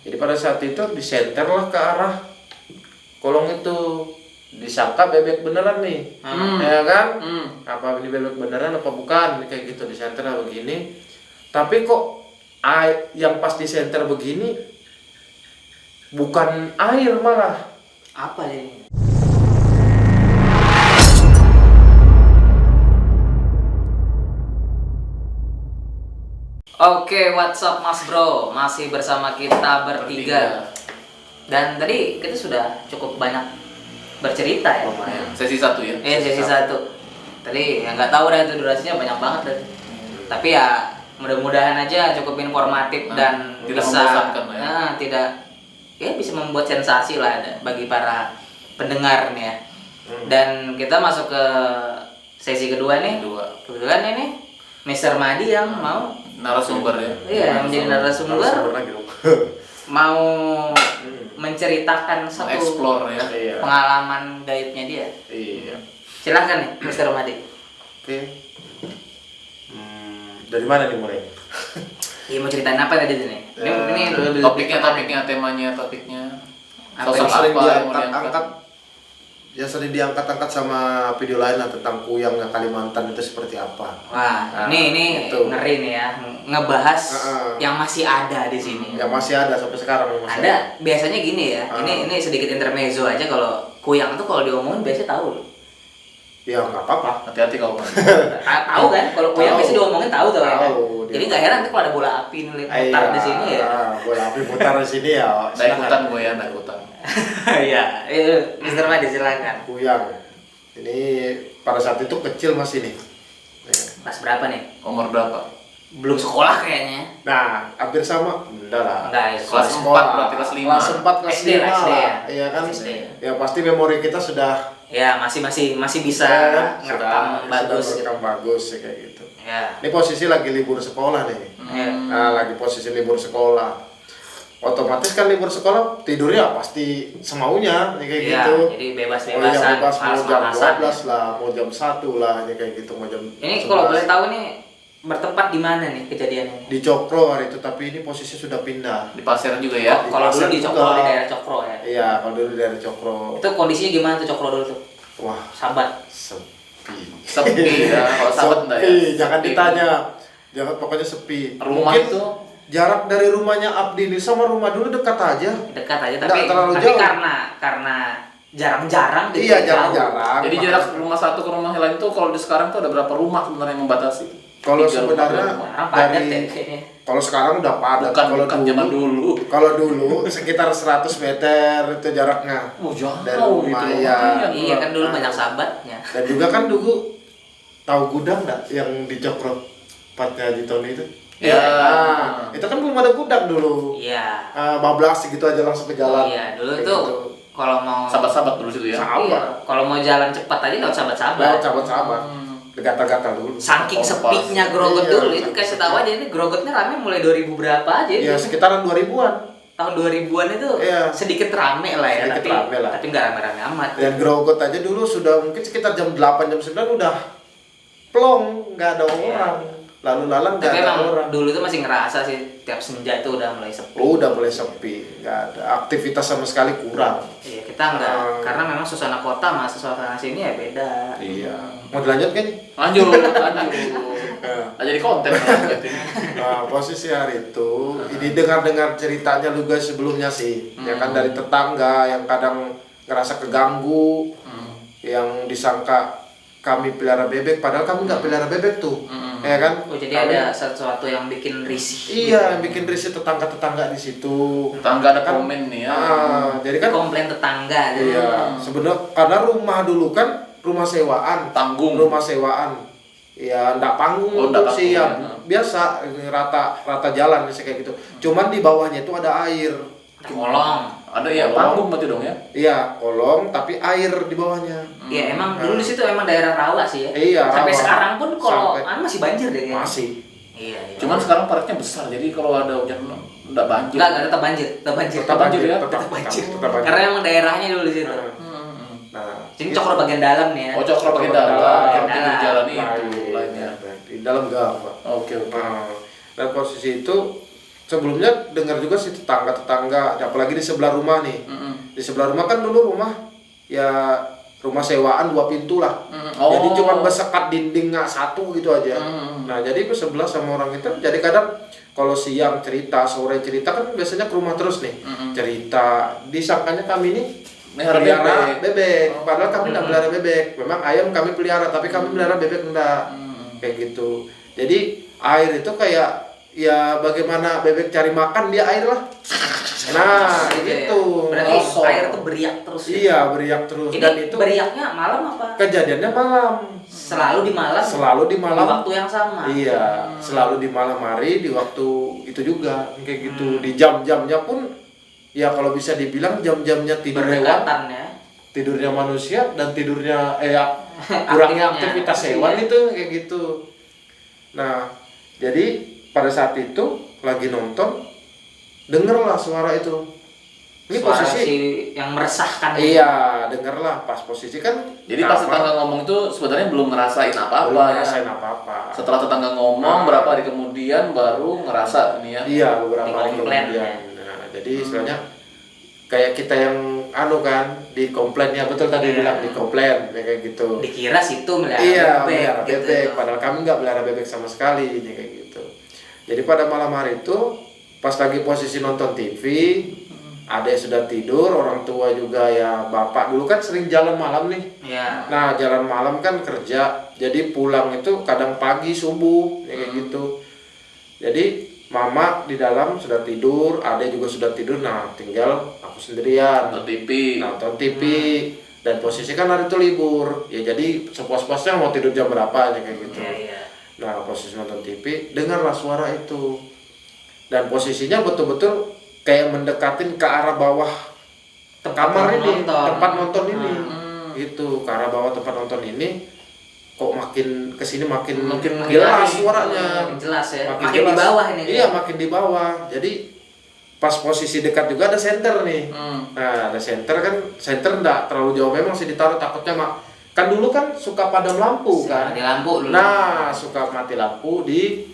Jadi pada saat itu disenterlah ke arah kolong itu, disangka bebek beneran nih, ya kan? Apa ini bebek beneran apa bukan? Kayak gitu disenter begini. Tapi kok yang pas disenter begini bukan air malah. Apa ini? Oke, what's up Mas Bro? Masih bersama kita bertiga. Dan tadi kita sudah cukup banyak bercerita ya. Lumayan. Sesi 1 ya? Sesi 1. Tadi yang nggak tahu dah itu durasinya banyak banget tadi. Tapi ya mudah-mudahan aja cukup informatif dan tidak bisa membosankan lah ya. tidak ya bisa membuat sensasi lah bagi para pendengar nih ya. Dan kita masuk ke sesi kedua nih. Kebetulan ini Mr. Madi yang mau Narasumber ya? iya, yang menjadi narasumber mau menceritakan satu Explore ya? Iya. pengalaman gaibnya dia. Iya. Silahkan nih Mr. Madi. Oke. Dari mana nih mulai? Iya, mau ceritain apa tadi nih? Ini lebih Topiknya, temanya. Apa Sosok Sering apa yang mau diangkat, ya sering diangkat-angkat sama video lain lah tentang kuyangnya Kalimantan itu seperti apa. Wah, ini itu. ngeri nih ya, ngebahas Heeh. yang masih ada di sini. Yang masih ada sampai sekarang masih Ada biasanya gini ya. Ini sedikit intermezzo aja, kalau kuyang tuh kalau diomongin biasanya tahu loh. Ya nggak apa-apa. Hati-hati kalau Tahu kan? Kalau kuyang Tahu. biasanya diomongin tahu tuh ya. Kan? Tahu, dia Jadi nggak heran tuh kalau ada bola api nih putar di sini ya. Bola api putar di sini ya. Naik hutan gue ya, naik hutan. Iya, Mr. Madi silakan. Kuyang. Ini pada saat itu kecil masih nih. Kelas berapa nih? Umur berapa? Belum sekolah kayaknya. Nah, hampir sama. Enggak lah. Enggak ya. Kelas Sekolah. 4 berarti kelas 5. Kelas 4, kelas SD 5 lah, SD ya. Iya kan? SD. Ya pasti memori kita sudah Ya masih bisa ngerekam bagus. Sudah bagus ya, kayak gitu. Ya. Ini posisi lagi libur sekolah nih. Nah, lagi posisi libur sekolah. Otomatis kan libur sekolah tidurnya pasti semaunya ya, kayak Iya, gitu. jadi Oh iya, bebas-bebasan, bebas mau jam malas-malasan. 12 lah, mau jam 1 lah ya, kayak gitu, mau jam Ini 11. kalau boleh tahu nih bertempat di mana nih kejadiannya? Di Cokro hari itu, tapi ini posisi sudah pindah. Di pasir juga ya? Kalau dulu di Cokro, juga. di daerah Cokro ya. Iya, kalau dulu dari Cokro. Itu kondisinya gimana tuh Cokro dulu tuh? Wah, Sahabat. sepi. Ya, kalau sahabat enggak ya? Sepi, jangan Sepi. ditanya. Jangan, pokoknya sepi. Rumah Mungkin itu jarak dari rumahnya Abdi ini sama rumah dulu dekat aja. Dekat aja Nggak tapi terlalu tapi jauh. karena jarang-jarang jadi Iya, jauh. jarang-jarang. jadi jarak rumah satu ke rumah lain tuh kalau di sekarang tuh ada berapa rumah sebenarnya yang membatasi? Kalau 3 rumah, sebenarnya 2 rumah. Orang padat dari- ya kayaknya. Kalau sekarang udah padat. Bukan zaman dulu. Kalau dulu sekitar 100 meter itu jaraknya. Oh, jauh Dari itu. rumah, iya. Iya kan dulu Nah. banyak sahabatnya. Dan juga kan dulu tahu gudang nggak yang di Cokro tempatnya Haji Tony itu? Ya. Nah, itu kan belum ada gudang dulu. Iya. Bablas gitu aja langsung ke jalan. Iya, dulu Kayak tuh gitu. kalau mau Sahabat-sahabat dulu situ ya? Sama. Iya, kalau mau jalan cepat aja lewat sahabat-sahabat. Lewat sahabat-sahabat. Gatal-gatal dulu. Saking Kompas. sepinya Grogot Iya, dulu itu saking kasih tahu aja ini Grogotnya rame mulai 2000 berapa aja Iya, itu. sekitaran 2000-an. Tahun 2000-an itu Iya. sedikit rame lah ya, Sedikit tapi rame lah. tapi nggak rame-rame amat. Dan Grogot aja dulu sudah mungkin sekitar jam 8, jam 9 udah plong, nggak ada orang. Lalu lalang nggak Tapi ada emang orang. dulu tuh masih ngerasa sih tiap senja itu udah mulai sepi. Udah mulai sepi, nggak ada aktivitas sama sekali, kurang. Iya, kita nggak karena memang suasana kota sama suasana sini ya beda. Iya. Mau dilanjut kan nih? Lanjut. Ya. Nah, jadi konten lanjut ini. Nah, posisi hari itu ini dengar-dengar ceritanya juga sebelumnya sih, ya kan dari tetangga yang kadang ngerasa keganggu, yang disangka kami pelihara bebek, padahal kami nggak pelihara bebek tuh, ya kan? Oh, jadi Kami- ada sesuatu yang bikin risih. Iya, yang bikin risih tetangga-tetangga di situ. Tetangga ada Kan- komen nih ya. Jadi kan, Komplain tetangga. gitu. iya, sebenarnya karena rumah dulu kan rumah sewaan, Tanggung. rumah sewaan. Ya, ndak panggung Oh, ndak sih ya, panggung, ya. biasa rata jalan sih kayak gitu. Cuman di bawahnya itu ada air. Ada kolong. Ada ya panggung berarti dong ya? Iya, kolong tapi air di bawahnya. Iya, emang dulu di situ emang daerah rawa sih ya. Iya, Sampai rawa. sekarang pun kalau Sampai- masih banjir deh kayaknya. Masih. Iya, iya. Cuman sekarang paritnya besar, jadi kalau ada hujan enggak banjir. enggak tetap banjir, tetap banjir. Tetap banjir ya, tetap banjir. tetap banjir. Karena emang daerahnya dulu di situ. Nah, Ini Cokro bagian dalam nih ya. Oh, Cokro bagian dalam, yang di jalan itu Lain, lainnya. di dalam gang, Pak. Oke. Nah, dan posisi itu sebelumnya dengar juga sih tetangga, apalagi di sebelah rumah nih. Di sebelah rumah kan dulu rumah ya rumah sewaan 2 pintu lah. Jadi cuma bersekat dinding satu gitu aja. Nah jadi ke sebelah sama orang itu, jadi kadang kalau siang cerita, sore cerita kan biasanya ke rumah terus nih. Cerita, disangkanya kami ini pelihara bebek. Padahal kami tidak pelihara bebek. Memang ayam kami pelihara, tapi kami pelihara bebek enggak. Kayak gitu. Jadi air itu kayak ya bagaimana bebek cari makan, dia air lah. Nah gitu. Berarti air tuh beriak terus ya? Iya, beriak terus. Ini Dan itu beriaknya malam apa? kejadiannya malam. Selalu di malam? Selalu di malam. Di waktu yang sama? Iya, selalu di malam hari, di waktu itu juga. Kayak gitu. Di jam-jamnya pun ya kalau bisa dibilang jam-jamnya tidur hewan. Ya? Tidurnya manusia dan tidurnya kurangnya aktivitas hewan itu kayak gitu. Nah, jadi pada saat itu lagi nonton, dengerlah suara itu. Ini suara posisi yang meresahkan. Iya, dengerlah pas posisi kan. Jadi pas tetangga ngomong itu sebenarnya belum ngerasain apa-apa. Belum ngerasain apa-apa. Setelah tetangga ngomong berapa hari kemudian baru ngerasa ini ya. Iya, beberapa hari kemudian. Nah, jadi istilahnya kayak kita yang kan di komplain ya, betul tadi bilang di komplain kayak gitu. Dikira situ melihara bebek. Melihara gitu. bebek, padahal kami nggak melihara bebek sama sekali kayak gitu. Jadi pada malam hari itu pas lagi posisi nonton TV, adek sudah tidur, orang tua juga ya, bapak dulu kan sering jalan malam nih. Iya. Nah jalan malam kan kerja, jadi pulang itu kadang pagi subuh kayak gitu. Jadi mama di dalam sudah tidur, adek juga sudah tidur, nah tinggal aku sendirian nonton TV. Dan posisi kan hari itu libur, ya jadi sepuas-puasnya mau tidur jam berapa aja kayak gitu. Iya. Nah posisi nonton TV, dengarlah suara itu. Dan posisinya betul-betul kayak mendekatin ke arah bawah kamar ini, tempat nonton ini. Gitu, ke arah bawah tempat nonton ini. Kok makin kesini makin jelas suaranya. Makin jelas ya. Makin di bawah ini. Iya, makin di bawah. Jadi pas posisi dekat juga ada senter nih. Nah, ada senter kan, senter enggak terlalu jauh memang sih ditaruh, takutnya kan dulu kan suka padam lampu kan. Mati lampu dulu. Nah, suka mati lampu di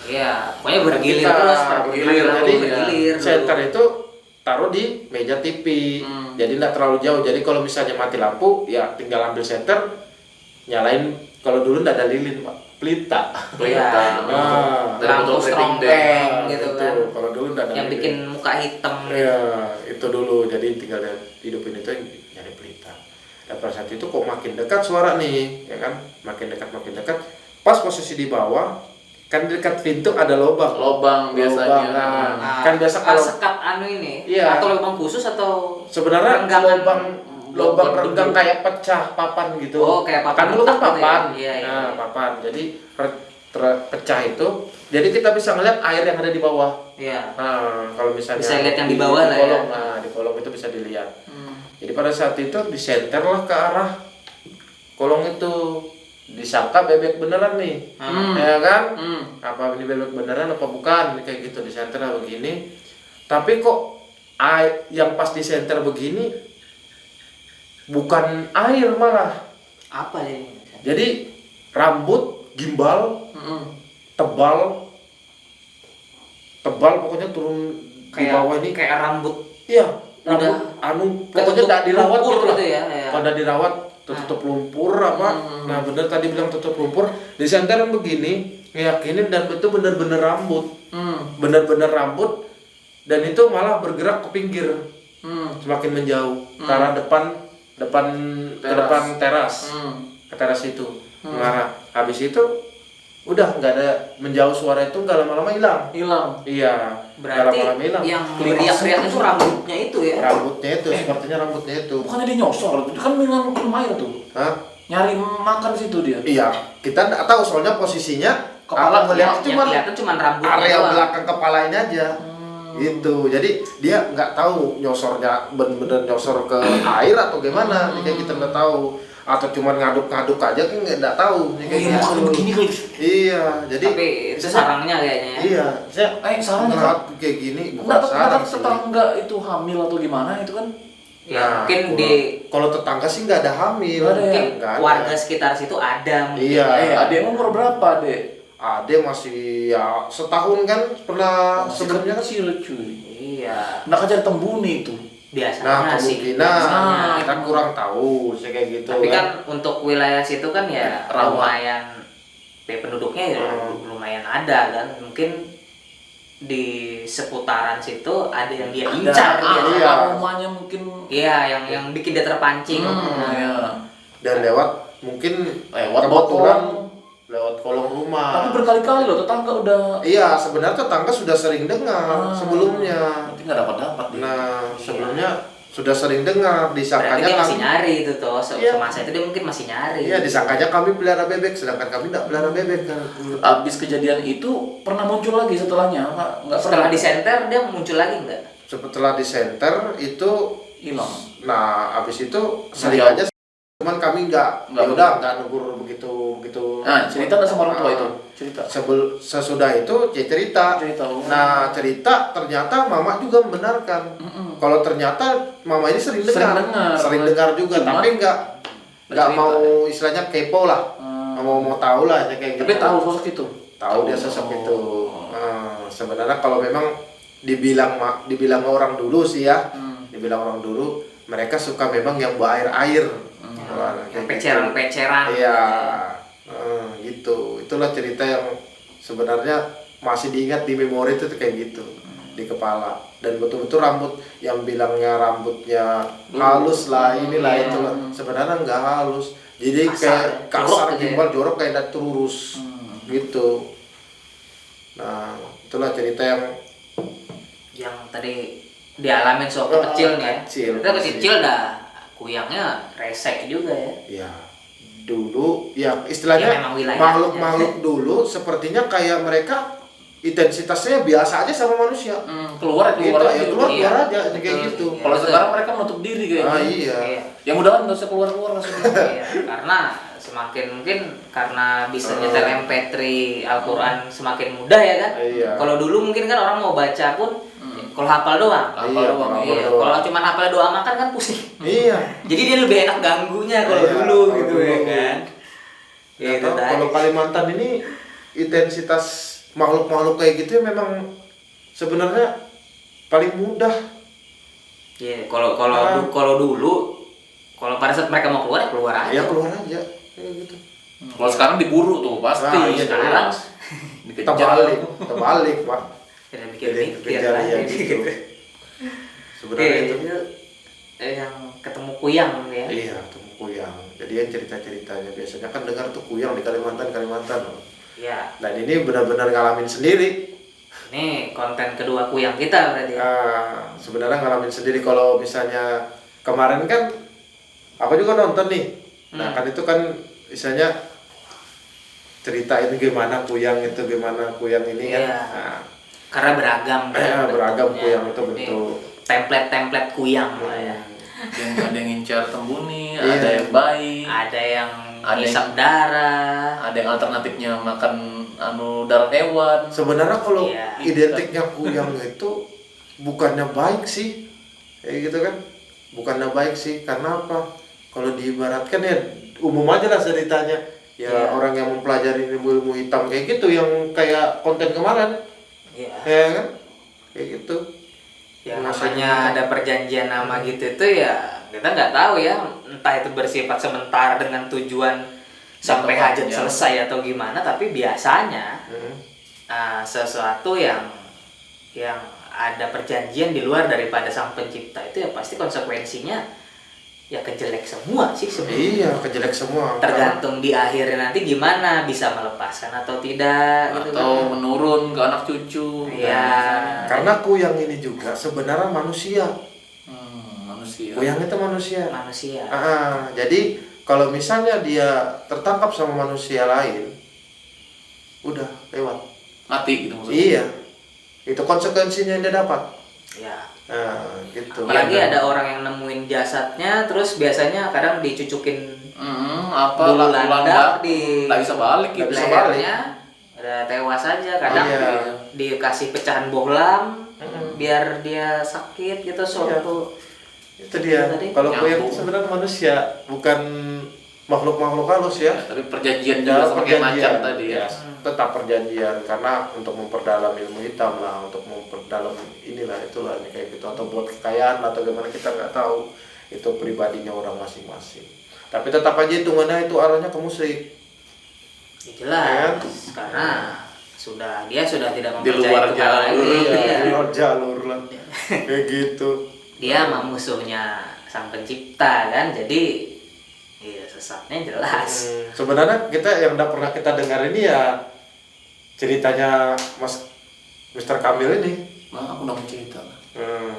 pokoknya bergilir terus, bergilir. Senter itu taruh di meja TV. Jadi enggak terlalu jauh. Jadi kalau misalnya mati lampu, ya tinggal ambil senter, nyalain. Kalau dulu enggak ada lilin, Pak. Pelita. Nah, lampu strongeng gitu kan. Kalau dulu enggak ada yang lilin. bikin muka hitam. Iya, itu dulu. Jadi tinggal hidupin itu nyari pelita. Dan pada saat itu kok makin dekat suara nih, ya kan? Makin dekat. Pas posisi di bawah, kan dekat pintu ada lubang biasanya. Kan biasa kalau sekat ini. Iya. Atau lubang khusus atau sebenarnya lubang renggang kayak pecah papan gitu. Oh, kayak papan. Kan dulu kan papan. Gitu ya? Iya. Nah, papan. Jadi pecah itu, jadi kita bisa ngeliat air yang ada di bawah. Iya. Nah, kalau misalnya bisa lihat yang di bawah lah kolong, ya. Nah, di kolong itu bisa dilihat. Jadi pada saat itu disenterlah ke arah kolong itu, disangka bebek beneran nih, ya kan? Apa ini bebek beneran apa bukan? Kayak gitu disenter begini. Tapi kok yang pas disenter begini bukan air malah. Apa ini? Jadi rambut gimbal, tebal pokoknya turun di bawah ini kayak rambut. Iya, rambut pokoknya tidak dirawat gitu lah. Ya. Pada dirawat tutup lumpur apa. Nah, bener tadi bilang tutup lumpur, disenterin begini, ngeyakinin dan itu bener-bener rambut. Bener-bener rambut, dan itu malah bergerak ke pinggir. Semakin menjauh ke arah depan teras. Ke teras itu. Mengarah. Habis itu udah nggak ada, menjauh suara itu nggak lama-lama hilang. Iya. Berarti lama-lama hilang. yang beriak-riak itu rambutnya itu ya? Rambutnya itu, sepertinya rambutnya itu. Bukannya dia nyosor, itu kan minum air tuh. Hah? Nyari makan situ dia. Iya, kita nggak tahu soalnya posisinya. Kepala ngeliat kelihatan cuma rambutnya area doang. belakang kepala ini aja. Gitu. Jadi dia nggak tahu nyosornya bener-bener nyosor ke air atau gimana. Kayak kita nggak tahu. Atau cuma ngaduk-ngaduk aja kan nggak tahu. Kayak gitu. Begini kali. Iya, jadi tapi itu sarangnya kayaknya. Iya, saya sarangnya ngeliat kayak gini bukan Nggak sarang sih. tetangga itu hamil atau gimana itu kan? Ya, mungkin kalau tetangga sih nggak ada hamil. Nggak ada ya? mungkin warga sekitar situ ada mungkin. Iya. Adek umur berapa, Dek? Ade masih ya setahun kan pernah sebelumnya kan. kecil cuy. Iya. Nak kejar tembuni itu. Biasanya Nah sih. kemungkinan biasanya. kita kurang tahu sih kayak gitu. Tapi kan untuk wilayah situ kan ya Rawa. lumayan penduduknya ya lumayan ada kan. Mungkin di seputaran situ ada yang dia incar biasanya. Iya. Aromanya mungkin. Iya, yang bikin dia terpancing. Iya. Dan lewat mungkin Lewat kebetulan botol. lewat kolong rumah. Tapi berkali-kali loh tetangga udah. Iya, sebenarnya tetangga sudah sering dengar sebelumnya. Nanti nggak dapat dia. Nah, sebelumnya sudah sering dengar, Berarti disangkanya dia masih kami. nyari itu tuh. Iya. Semasa itu dia mungkin masih nyari. Iya, disangkanya kami pelihara bebek, sedangkan kami tidak pelihara bebek kan. Abis kejadian itu pernah muncul lagi setelahnya? Nggak Setelah pernah. di center dia muncul lagi enggak? Setelah di center itu Hilang. Nah, habis itu sering jauh. aja, cuman kami nggak udah negur begitu. Nah, cerita nggak sama orang tua itu? Cerita. Sesudah itu dia cerita. Nah, cerita ternyata mama juga membenarkan. Kalau ternyata mama ini sering dengar juga, Cuman tapi nggak mau istilahnya kepo lah, mau tahu lah kayak gitu. Tapi tahu sosok itu. Tahu dia sosok itu. Sebenarnya kalau memang dibilang orang dulu sih ya, dibilang orang dulu, mereka suka memang yang berair-air. Yang peceran-peceran. Iya, gitu. Itulah cerita yang sebenarnya masih diingat di memori itu kayak gitu di kepala. Dan betul-betul rambut yang bilangnya rambutnya halus lah, inilah itu sebenarnya nggak halus. Jadi kayak kasar, gimbal, jorok kayak lurus gitu. Nah, itulah cerita yang tadi dialamin sewaktu kecil nih ya. Kita kecil dah kuyangnya resek juga ya. Ya, dulu ya istilahnya Ya, memang wilayahnya. makhluk-makhluk dulu sepertinya kayak mereka intensitasnya biasa aja sama manusia. Keluar Gitu, aja. ya keluar Iya, aja betul. kayak gitu. Iya. Kalau sekarang mereka menutup diri kayaknya. Iya. Yang mudah nggak usah keluar langsung. Iya, karena semakin mungkin karena bisa nyetel MP3 Al-Quran semakin mudah ya kan. Iya. Kalau dulu mungkin kan orang mau baca pun kalau hafal doang. Hafal doang. Iya. Kalau cuma hafal doa makan kan pusing. Iya. Jadi dia lebih enak ganggunya kalau Iya, dulu kalau gitu dulu. ya kan. Ya, Gitu tadi. kalau Kalimantan ini intensitas makhluk-makhluk kayak gitu ya memang sebenarnya paling mudah. Iya, kalau dulu kalau pada saat mereka mau keluar ya keluar aja. Ya keluar aja kayak gitu. Kalau sekarang diburu tuh pasti. Nah, iya, Sekarang terbalik, Pak. tidak Jadi mikir-mikir kejar ya lagi gitu. gitu. Sebenarnya itu. Yang ketemu kuyang ya. Iya, ketemu kuyang. Jadi yang cerita-ceritanya biasanya kan dengar tuh kuyang di Kalimantan. Ya, Dan ini benar-benar ngalamin sendiri. ini konten kedua kuyang kita berarti. Sebenarnya ngalamin sendiri. Kalau misalnya kemarin kan aku juga nonton nih. Nah kan itu kan misalnya ceritain gimana kuyang itu, gimana kuyang ini kan. Iya. Nah, Karena beragam kan beragam bentuknya. kuyang itu Ini bentuk. template kuyang lah ya. Yang ada yang ngincar tembuni, Iya. ada yang bayi, Ada yang Ada ngisap darah. ada yang alternatifnya makan darah hewan. Sebenarnya kalau Iya. identiknya kuyang itu bukannya baik sih, kayak gitu kan? Bukannya baik sih, karena apa? Kalau diibaratkan ya umum aja lah ceritanya. Ya Iya. orang yang mempelajari ilmu hitam kayak gitu, yang kayak konten kemarin, Iya. ya kan? Kayak gitu. Yang Maksudnya- namanya ada perjanjian nama gitu itu ya kita nggak tahu ya, entah itu bersifat sementara dengan tujuan sampai hajat Ya. selesai atau gimana, tapi biasanya sesuatu yang ada perjanjian di luar daripada sang pencipta itu ya pasti konsekuensinya ya kejelek semua sih sebenarnya. Iya, kejelek semua. Tergantung di akhirnya nanti gimana bisa melepaskan atau tidak gitu Atau kan. menurun ke anak cucu. Iya. Karena kuyang ini juga sebenarnya manusia. Manusia. Kuyang itu manusia. Manusia. Jadi kalau misalnya dia tertangkap sama manusia lain, udah lewat. Mati gitu maksudnya. Iya, itu konsekuensinya yang dia dapat. Ya. Nah, gitu. Apalagi ada orang yang nemuin jasadnya, terus biasanya kadang dicucukin Apa bulu landak landak di nggak bisa balik gitu. Nggak bisa balik. lehernya, udah tewas aja. Kadang Iya. dikasih pecahan bohlam biar dia sakit gitu suatu. Itu dia. Tadi Kalau kuyang nyambung. itu sebenarnya manusia, bukan makhluk-makhluk halus ya. Tapi perjanjian Ya, juga sama kayak macan tadi ya. Tetap perjanjian karena untuk memperdalam ilmu hitam lah, untuk memperdalam inilah itulah nih kayak gitu, atau buat kekayaan atau gimana kita nggak tahu, itu pribadinya orang masing-masing. Tapi tetap aja hitungannya itu arahnya ke musik. Ya, jelas karena dia sudah tidak Di mempercayai luar Tuhan lagi. jalur. Iya. Di luar jalur lah. Kayak gitu. Dia mah musuhnya sang pencipta kan, jadi iya sesatnya jelas. Sebenarnya kita yang udah pernah kita dengar ini ya ceritanya Mr. Kamil ini. Nah, aku udah mau cerita.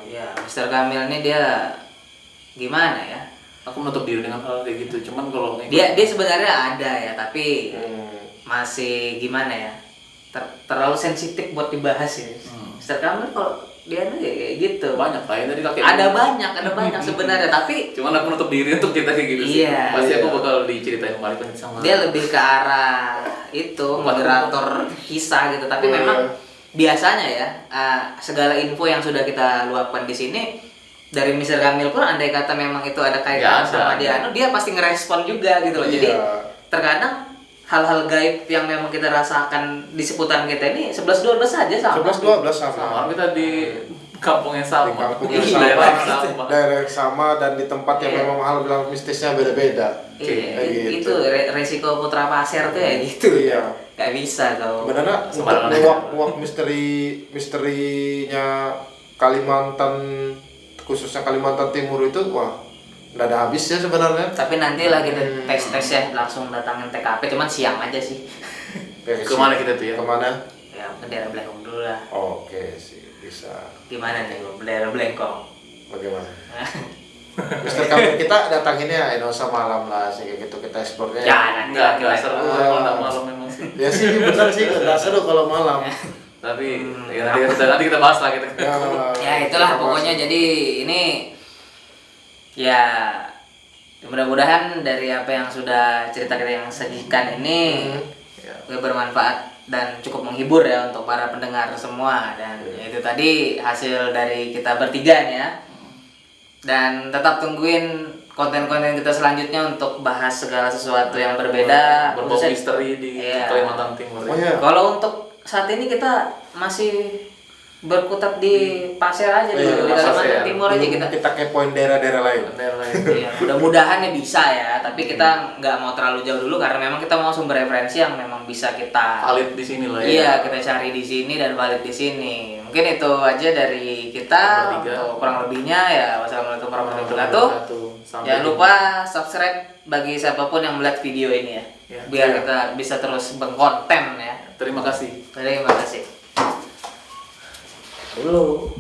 Ya, Mr. Kamil ini dia gimana ya? Aku menutup diri dengan hal kayak gitu. Cuman kalau Dia sebenarnya ada ya, tapi masih gimana ya? Terlalu sensitif buat dibahas ya. Mr. Kamil kalau dia nih kayak gitu. banyak lah ya tadi kakek. Ada banyak sebenarnya, tapi Cuman aku menutup diri untuk cerita kayak gitu sih. Iya. Pasti aku bakal diceritain balik sama. dia lebih ke arah itu moderator kisah gitu. Tapi memang biasanya ya segala info yang sudah kita luapkan di sini dari Mr. Kamil pun andai kata memang itu ada kaitan sama dia pasti ngerespon juga gitu loh. Jadi terkadang hal-hal gaib yang memang kita rasakan di seputaran kita ini 11-12 saja sama. 11-12 sama sama. kita di kampung yang sama. Di kampung yang Iya, sama, daerah sama dan di tempat yang memang hal mistisnya beda-beda. Iya, Kayak itu resiko putra pasir tuh ya gitu. Iya. Gak bisa kalau. Sebenarnya untuk nguak misterinya Kalimantan, khususnya Kalimantan Timur itu wah nggak ada habisnya sebenarnya. Tapi nantilah kita tes ya, langsung datangin TKP, cuman siang aja sih. Kemana kita tuh ya? Kemana? Ya ke daerah Blengkong dulu lah. Oke sih, bisa. Gimana nih Bu, daerah Blengkong? Bagaimana? Mister Kamil kita datanginnya Enosa malam lah sih kayak gitu, kita eksplornya. Ya nanti Enggak kita seru kalau nggak malam memang sih. Ya sih benar sih nggak seru kalau malam. Tapi ya nanti kita bahas lah kita. Ya itulah pokoknya. Jadi ini ya mudah-mudahan dari apa yang sudah cerita kita yang sajikan ini bermanfaat dan cukup menghibur ya untuk para pendengar semua. Dan itu tadi hasil dari kita bertiga nih ya. Dan tetap tungguin konten-konten kita selanjutnya untuk bahas segala sesuatu yang berbeda, berbau misteri di Kalimantan Timur. Kalau untuk saat ini kita masih berkutat di pasir aja dulu, di Kalimantan Timur aja kita kepoin daerah-daerah lain. Iya, mudah-mudahan ya bisa ya, tapi kita nggak mau terlalu jauh dulu karena memang kita mau sumber referensi yang memang bisa kita valid di sini lah ya. Iya, kita cari di sini dan valid di sini. Mungkin itu aja dari kita. Untuk kurang lebihnya ya wassalamualaikum warahmatullahi wabarakatuh. Jangan lupa subscribe bagi siapapun yang melihat video ini ya. Biar kita bisa terus berkonten ya. Terima kasih. Terima kasih. Dulu.